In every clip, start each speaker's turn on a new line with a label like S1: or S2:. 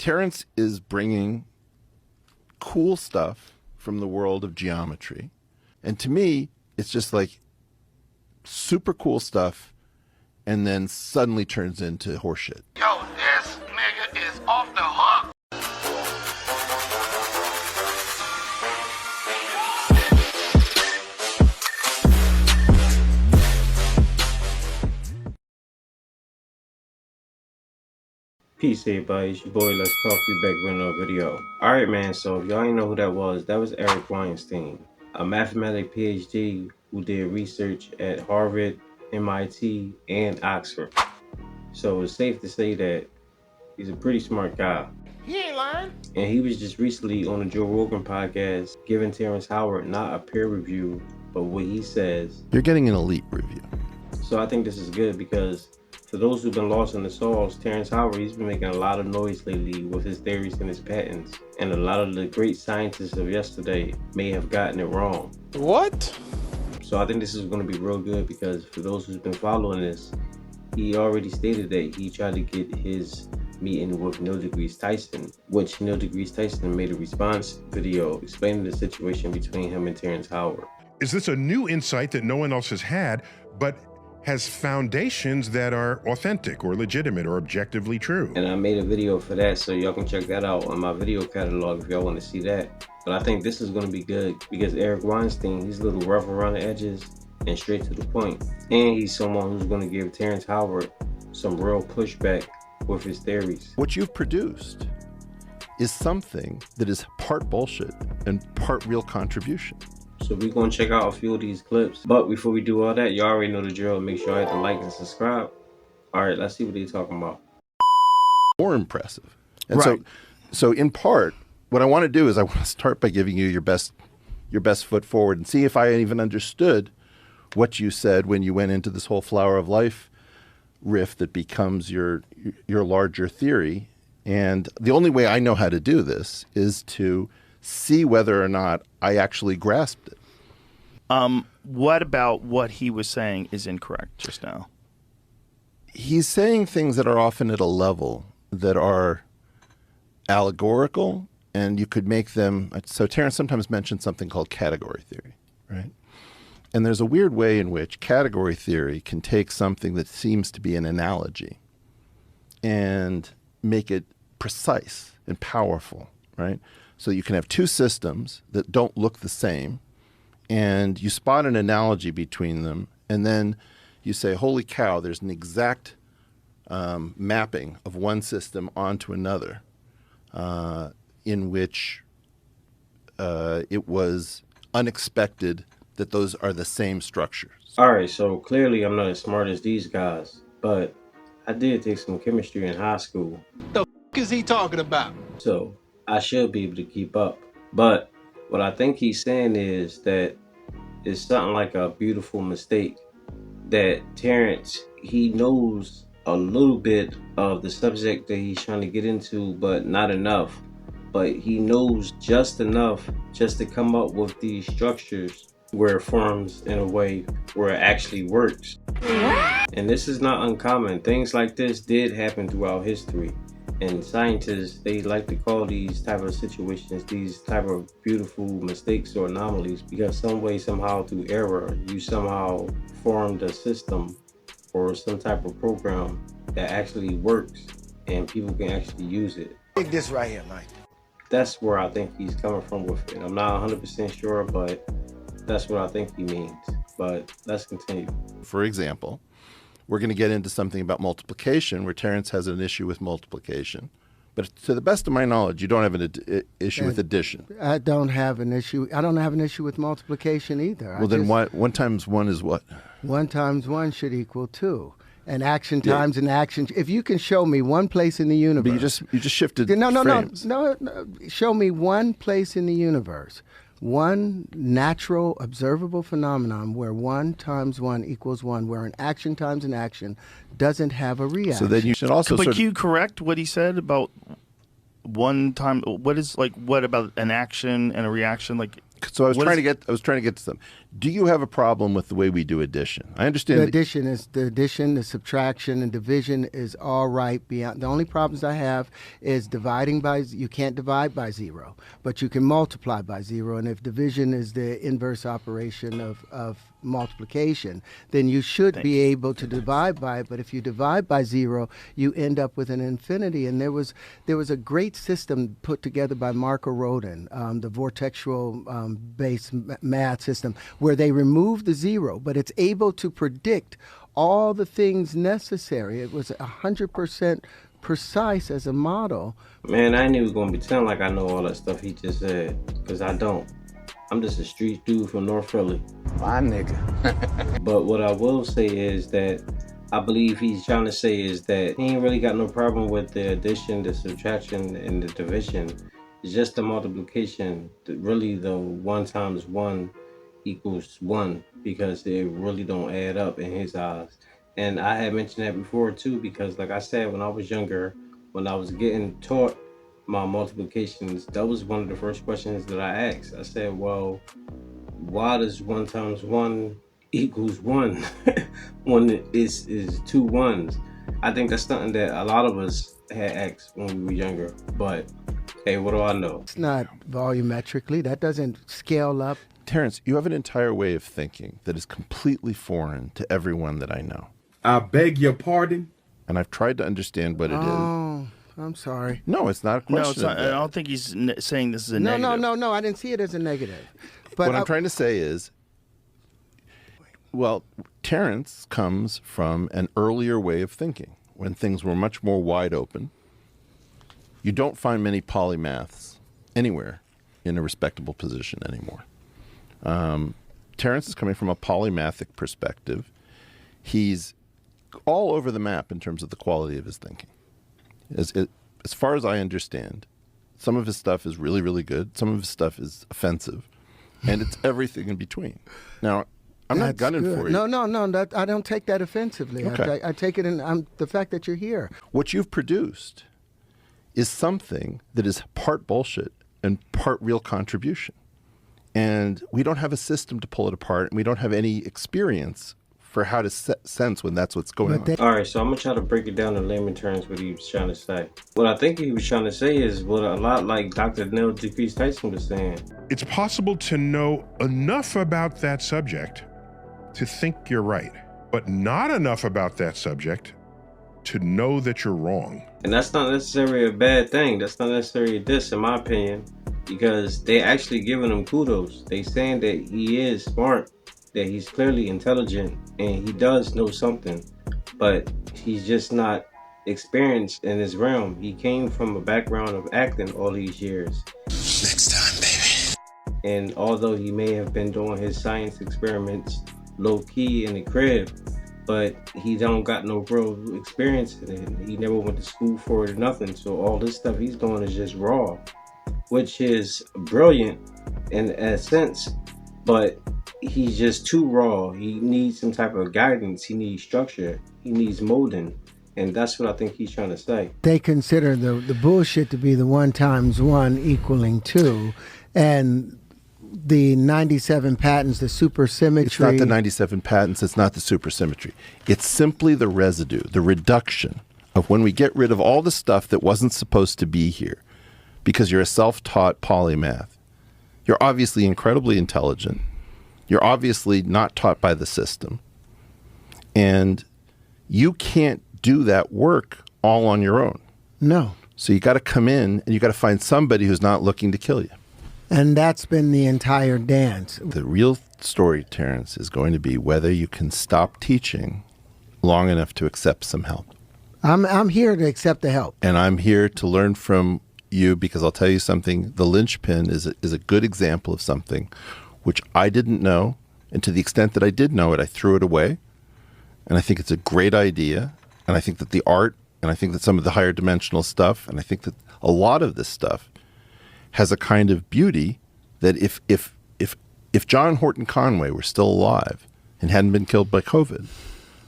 S1: Terrence is bringing cool stuff from the world of geometry. And to me, it's just like super cool stuff and then suddenly turns into horseshit.
S2: Yo, this nigga is off the hook.
S3: Peace, everybody. It's your boy, Let's Talk. We back with another video. Alright, man, so if y'all ain't know who that was Eric Weinstein, a mathematics PhD who did research at Harvard, MIT, and Oxford. So it's safe to say that he's a pretty smart guy.
S2: He ain't lying.
S3: And he was just recently on the Joe Rogan Podcast giving Terrence Howard not a peer review, but what he says.
S1: You're getting an elite review.
S3: So I think this is good because for those who've been lost in the sauce, Terrence Howard, he's been making a lot of noise lately with his theories and his patents. And a lot of the great scientists of yesterday may have gotten it wrong.
S2: What?
S3: So I think this is going to be real good because for those who've been following this, he already stated that he tried to get his meeting with Neil deGrasse Tyson, which Neil deGrasse Tyson made a response video explaining the situation between him and Terrence Howard.
S4: Is this a new insight that no one else has had, but has foundations that are authentic or legitimate or objectively true?
S3: And I made a video for that, so y'all can check that out on my video catalog if y'all want to see that. But I think this is going to be good because Eric Weinstein, he's a little rough around the edges and straight to the point. And he's someone who's going to give Terrence Howard some real pushback with his theories.
S1: What you've produced is something that is part bullshit and part real contribution.
S3: So we're going to check out a few of these clips. But before we do all that, you already know the drill. Make sure you hit the like and subscribe. All right, let's see what they're talking about.
S1: More impressive. And
S4: Right.
S1: so in part, what I want to do is I want to start by giving you your best foot forward and see if I even understood what you said when you went into this whole flower of life riff that becomes your larger theory. And the only way I know how to do this is to see whether or not I actually grasped it.
S5: What about what he was saying is incorrect just now?
S1: He's saying things that are often at a level that are allegorical, and you could make them. So Terrence sometimes mentions something called category theory, right? And there's a weird way in which category theory can take something that seems to be an analogy and make it precise and powerful, right? So you can have two systems that don't look the same, and you spot an analogy between them, and then you say, holy cow, there's an exact mapping of one system onto another in which it was unexpected that those are the same structures.
S3: All right, so clearly I'm not as smart as these guys, but I did take some chemistry in high school.
S2: The f*** is he talking about?
S3: So I should be able to keep up. But what I think he's saying is that it's something like a beautiful mistake that Terrence, he knows a little bit of the subject that he's trying to get into, but not enough. But he knows just enough just to come up with these structures where it forms in a way where it actually works. And this is not uncommon. Things like this did happen throughout history. And scientists, they like to call these type of situations, these type of beautiful mistakes or anomalies, because some way, somehow through error, you somehow formed a system or some type of program that actually works and people can actually use it.
S2: Take this right here, Mike.
S3: That's where I think he's coming from with it. I'm not 100% sure, but that's what I think he means. But let's continue.
S1: For example, we're going to get into something about multiplication where Terrence has an issue with multiplication. But to the best of my knowledge, you don't have an issue with addition.
S6: I don't have an issue. I don't have an issue with multiplication either.
S1: Well, then why, 1 times 1 is what?
S6: 1 times 1 should equal 2. And action times an action. If you can show me one place in the universe.
S1: But you just shifted frames.
S6: No. Show me one place in the universe, one natural observable phenomenon where 1 times 1 equals 1, where an action times an action doesn't have a reaction.
S1: So then you should also
S5: But can you correct what he said about 1 time? What about an action and a reaction? Like
S1: So I was
S5: What
S1: trying
S5: is-
S1: to get to some. Do you have a problem with the way we do addition? I understand
S6: The
S1: that-
S6: addition, the subtraction, and division is all right. Beyond the only problems I have is dividing by. You can't divide by 0, but you can multiply by 0. And if division is the inverse operation of multiplication, then you should be able to divide by it. But if you divide by 0, you end up with an infinity. And there was a great system put together by Marco Rodin, the vortexual based math system, where they remove the 0, but it's able to predict all the things necessary. It was 100% precise as a model.
S3: Man, I ain't even gonna pretend like I know all that stuff he just said, because I don't. I'm just a street dude from North Philly.
S2: My nigga.
S3: But what I will say is that I believe he's trying to say is that he ain't really got no problem with the addition, the subtraction, and the division. It's just the multiplication, really the 1 times 1 equals 1, because they really don't add up in his eyes. And I had mentioned that before too, because like I said, when I was younger, when I was getting taught my multiplications, that was one of the first questions that I asked. I said, well, why does 1 times 1 equals 1 when it is 2 1s? I think that's something that a lot of us had asked when we were younger, but hey, what do I know?
S6: It's not volumetrically. That doesn't scale up.
S1: Terrence, you have an entire way of thinking that is completely foreign to everyone that I know.
S7: I beg your pardon?
S1: And I've tried to understand what it is.
S6: Oh, I'm sorry.
S1: No, it's not a question.
S5: No, it's not,
S1: of
S5: I
S1: that.
S5: don't think he's saying this is a
S6: No,
S5: negative.
S6: no. I didn't see it as a negative. But
S1: What I'm trying to say is, well, Terrence comes from an earlier way of thinking when things were much more wide open. You don't find many polymaths anywhere in a respectable position anymore. Terrence is coming from a polymathic perspective. He's all over the map in terms of the quality of his thinking. As far as I understand, some of his stuff is really, really good. Some of his stuff is offensive. And it's everything in between. Now, I'm not
S6: that's
S1: gunning
S6: good.
S1: for you.
S6: No. I don't take that offensively.
S1: Okay.
S6: I take it in the fact that you're here.
S1: What you've produced is something that is part bullshit and part real contribution. And we don't have a system to pull it apart, and we don't have any experience for how to sense when that's what's going on.
S3: All right, so I'm gonna try to break it down in layman terms what he was trying to say. What I think he was trying to say is what a lot like Dr. Neil deGrasse Tyson was saying.
S4: It's possible to know enough about that subject to think you're right, but not enough about that subject to know that you're wrong.
S3: And that's not necessarily a bad thing. That's not necessarily a diss, in my opinion, because they actually giving him kudos. They saying that he is smart, that he's clearly intelligent, and he does know something, but he's just not experienced in his realm. He came from a background of acting all these years.
S2: Next time, baby.
S3: And although he may have been doing his science experiments low-key in the crib, but he don't got no real experience in it. He never went to school for it or nothing. So all this stuff he's doing is just raw, which is brilliant in a sense, but he's just too raw. He needs some type of guidance. He needs structure. He needs molding. And that's what I think he's trying to say.
S6: They consider the bullshit to be the 1 times 1 equaling 2, and the 97 patents, the supersymmetry.
S1: It's not the 97 patents. It's not the supersymmetry. It's simply the residue, the reduction of when we get rid of all the stuff that wasn't supposed to be here because you're a self-taught polymath. You're obviously incredibly intelligent. You're obviously not taught by the system. And you can't do that work all on your own.
S6: No.
S1: So you got to come in and you got to find somebody who's not looking to kill you.
S6: And that's been the entire dance.
S1: The real story, Terrence, is going to be whether you can stop teaching long enough to accept some help.
S6: I'm here to accept the help.
S1: And I'm here to learn from you because I'll tell you something. The linchpin is a good example of something which I didn't know. And to the extent that I did know it, I threw it away. And I think it's a great idea. And I think that the art, and I think that some of the higher dimensional stuff, and I think that a lot of this stuff has a kind of beauty that if John Horton Conway were still alive and hadn't been killed by COVID,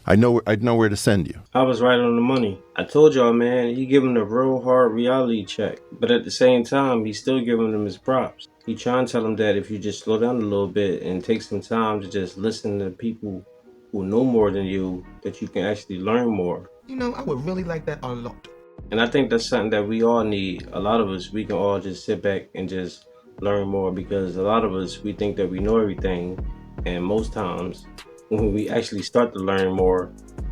S1: I'd know where to send you.
S3: I was right on the money. I told y'all, man, he giving a real hard reality check. But at the same time, he's still giving them his props. He trying to tell them that if you just slow down a little bit and take some time to just listen to people who know more than you, that you can actually learn more.
S2: You know, I would really like that a lot.
S3: And I think that's something that we all need. A lot of us, we can all just sit back and just learn more, because a lot of us, we think that we know everything. And most times, when we actually start to learn more,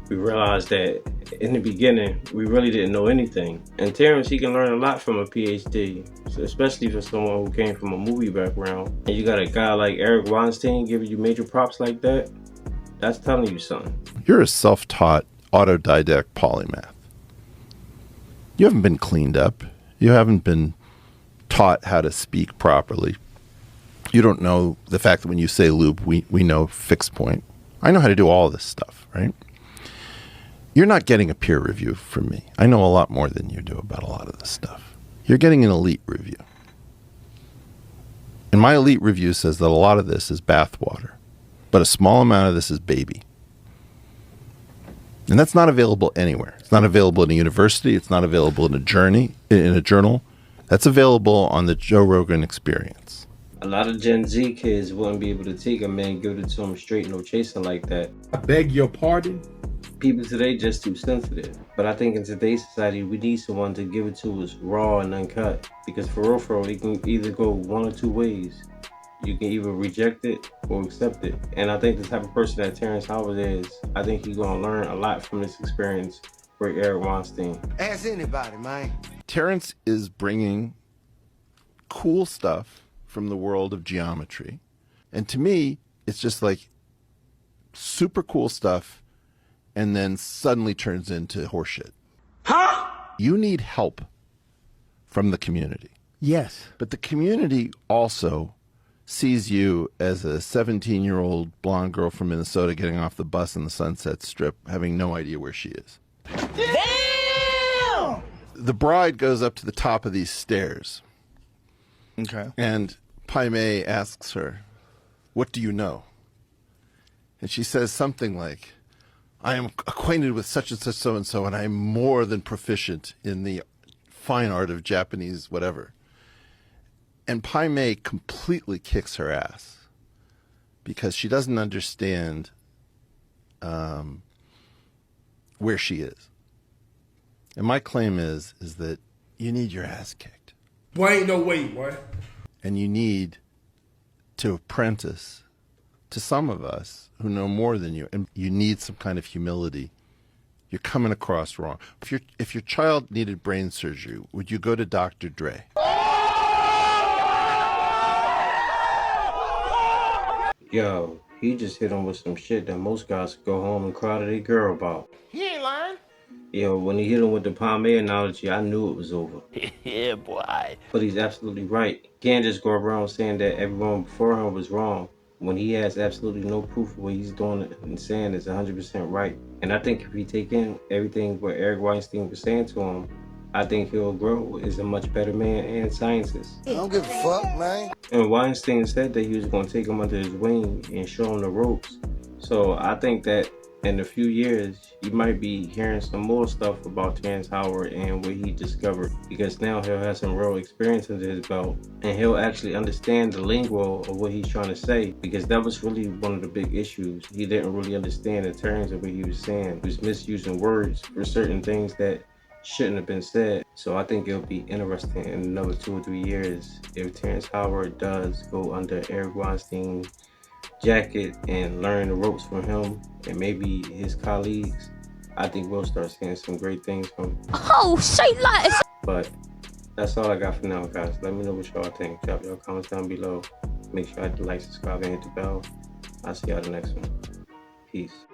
S3: we realize that in the beginning, we really didn't know anything. And Terrence, he can learn a lot from a PhD, especially for someone who came from a movie background. And you got a guy like Eric Weinstein giving you major props like that. That's telling you something.
S1: You're a self-taught, autodidact polymath. You haven't been cleaned up. You haven't been taught how to speak properly. You don't know the fact that when you say loop, we know fixed point. I know how to do all this stuff, right? You're not getting a peer review from me. I know a lot more than you do about a lot of this stuff. You're getting an elite review. And my elite review says that a lot of this is bathwater, but a small amount of this is baby. And that's not available anywhere. It's not available in a university. It's not available in a journal. That's available on the Joe Rogan Experience.
S3: A lot of Gen Z kids wouldn't be able to take a man, give it to them straight, no chasing like that.
S7: I beg your pardon?
S3: People today just too sensitive. But I think in today's society, we need someone to give it to us raw and uncut. Because for real, it can either go one or two ways. You can either reject it or accept it. And I think the type of person that Terrence Howard is, I think he's going to learn a lot from this experience with Eric Weinstein.
S2: Ask anybody, man.
S1: Terrence is bringing cool stuff from the world of geometry. And to me, it's just like super cool stuff and then suddenly turns into horseshit. Huh? You need help from the community.
S6: Yes.
S1: But the community also sees you as a 17-year-old blonde girl from Minnesota getting off the bus in the Sunset Strip, having no idea where she is. Damn! The bride goes up to the top of these stairs.
S5: Okay.
S1: And Pai Mei asks her, "What do you know?" And she says something like, "I am acquainted with such and such so-and-so, and I am more than proficient in the fine art of Japanese whatever." And Pai Mei completely kicks her ass because she doesn't understand where she is. And my claim is that you need your ass kicked.
S7: Boy, ain't no way, boy.
S1: And you need to apprentice to some of us who know more than you. And you need some kind of humility. You're coming across wrong. If your child needed brain surgery, would you go to Dr. Dre?
S3: Yo, he just hit him with some shit that most guys go home and cry to their girl about.
S2: He ain't lying.
S3: Yo, when he hit him with the Palme analogy, I knew it was over.
S5: Yeah, boy.
S3: But he's absolutely right. You can't just go around saying that everyone before him was wrong when he has absolutely no proof of what he's doing and saying is 100% right. And I think if he take in everything what Eric Weinstein was saying to him, I think he'll grow as a much better man and scientist.
S2: I don't give a fuck, man.
S3: And Weinstein said that he was going to take him under his wing and show him the ropes. So I think that in a few years, you might be hearing some more stuff about Terrence Howard and what he discovered, because now he'll have some real experience under his belt and he'll actually understand the lingo of what he's trying to say, because that was really one of the big issues. He didn't really understand the terms of what he was saying. He was misusing words for certain things that shouldn't have been said. So I think it'll be interesting in another 2 or 3 years if Terrence Howard does go under Eric Weinstein's jacket and learn the ropes from him and maybe his colleagues. I think we'll start seeing some great things from him.
S8: Oh, say less.
S3: But that's all I got for now, guys. Let me know what y'all think. Drop your comments down below. Make sure you like, subscribe, and hit the bell. I'll see y'all the next one. Peace.